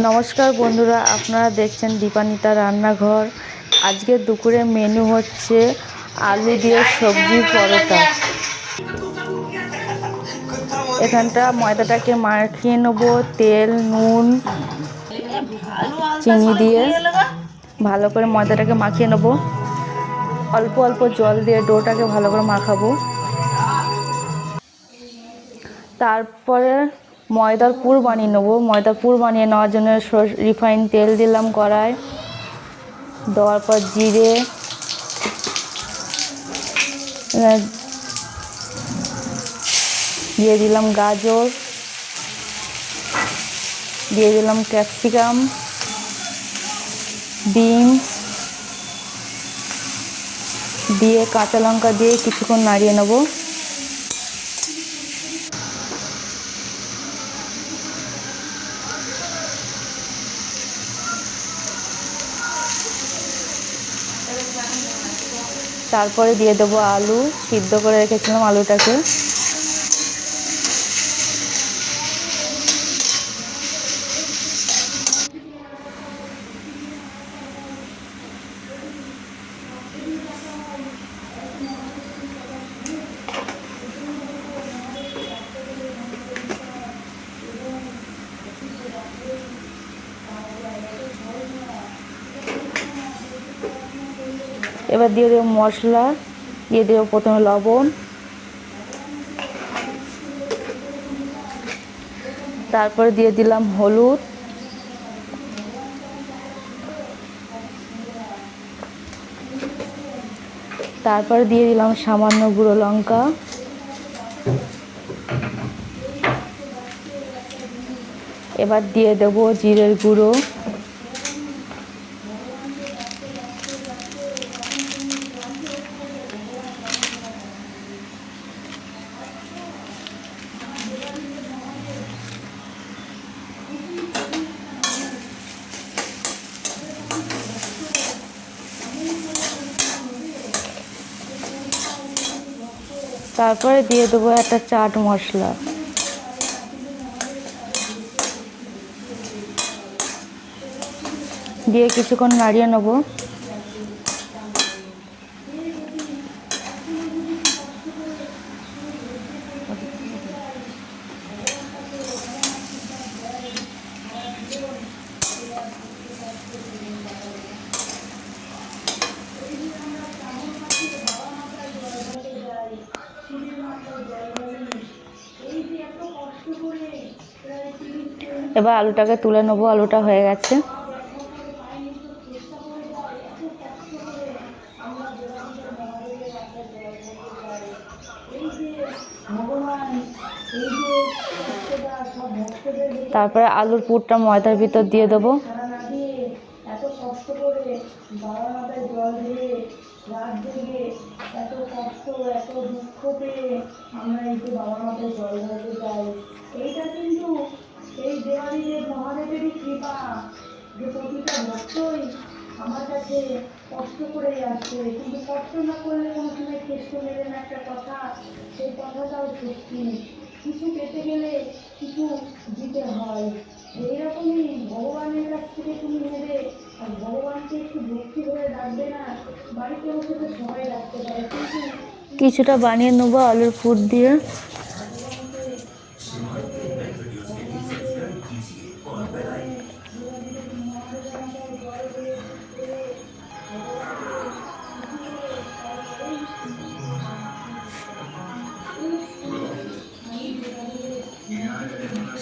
নমস্কার বন্ধুরা, আপনারা দেখছেন দীপানিতা রান্নাঘর। আজকে দুপুরে মেনু হচ্ছে আলু দিয়ে সবজি পরোটা। এখানটা ময়দাটাকে মাখিয়ে নেব তেল, নুন, চিনি দিয়ে ভালো করে ময়দাটাকে মাখিয়ে নেব। অল্প অল্প জল দিয়ে ডোটাকে ভালো করে মাখাবো। তারপরে ময়দার পুর বানিয়ে নেবো। ময়দার পুর বানিয়ে নেওয়ার জন্য রিফাইন তেল দিলাম কড়ায়। দেওয়ার পর জিরে, দিয়ে দিলাম গাজর, দিয়ে দিলাম ক্যাপসিকাম, বিনস, দিয়ে কাঁচা লঙ্কা দিয়ে কিছুক্ষণ নাড়িয়ে নেব। তারপরে দিয়ে দেবো আলু, সিদ্ধ করে রেখেছিলাম আলুটাকে। এবার দিয়ে দেবো মশলা, দিয়ে দেবো প্রথমে লবণ, তারপরে দিয়ে দিলাম হলুদ, তারপরে দিয়ে দিলাম সামান্য গুঁড়ো লঙ্কা, এবার দিয়ে দেবো জিরের গুঁড়ো, তারপরে দিয়ে দেবো একটা চাট মশলা। দিয়ে কিছুক্ষণ নাড়িয়ে নেব। এবার আলুটাকে তুলে নেবো। আলুটা হয়ে গেছে। তারপরে আলুর পুরটা ময়দার ভিতর দিয়ে দেবো। এইটা কিন্তু এই দেওয়ালিতে মহাদেবেরই কৃপা যে প্রতিটা ভক্তই আমার কাছে কষ্ট করে আসছে, কিন্তু কষ্ট না করলে কোনো সময় কেষ্ট মেলে না একটা কথা, সেই কথাটাও সত্যি। কিছু পেতে গেলে কিছু দিতে হয়। এইরকমই ভগবানের কাছ থেকে তুমি নেবে, আর ভগবানকে একটু ভক্তি করে রাখবে না। বাড়িতে বসে তো সবাই রাখতে পারে, কিন্তু কিছুটা বানিয়ে নেবো আলুর পুর দিয়ে।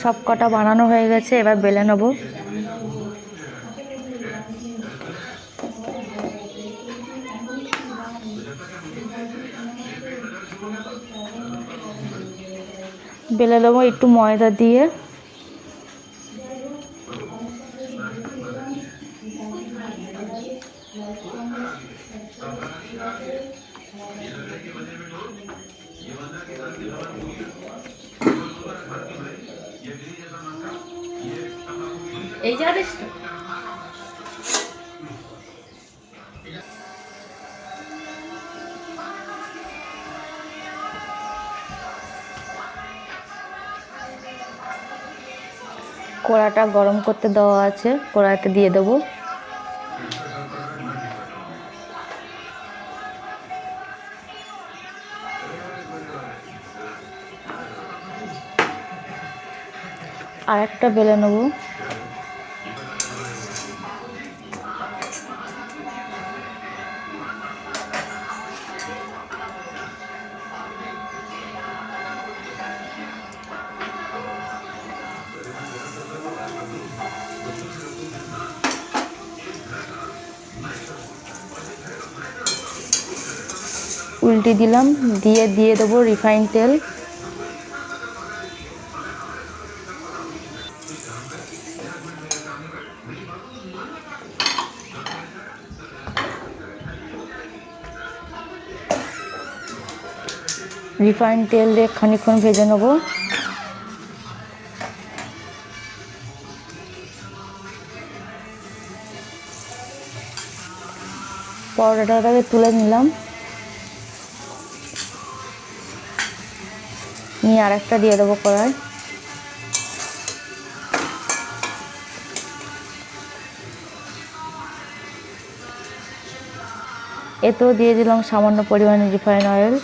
সব কটা বানানো হয়ে গেছে, এবার বেলে নেব। বেলে দেবো একটু ময়দা দিয়ে। এই জানিস তো কড়াটা গরম করতে দেওয়া আছে, কড়াইতে দিয়ে দেবো। আর একটা বেলে নেবো। উল্টে দিলাম, দিয়ে দেবো রিফাইন তেল। রিফাইন তেল দিয়ে খানিকক্ষণ ভেজে নেব। পরোটাটাকে তুলে নিলাম, নিয়ে আরেকটা দিয়ে দেবো কড়াই। এতেও দিয়ে দিলাম সামান্য পরিমাণে রিফাইন অয়েল।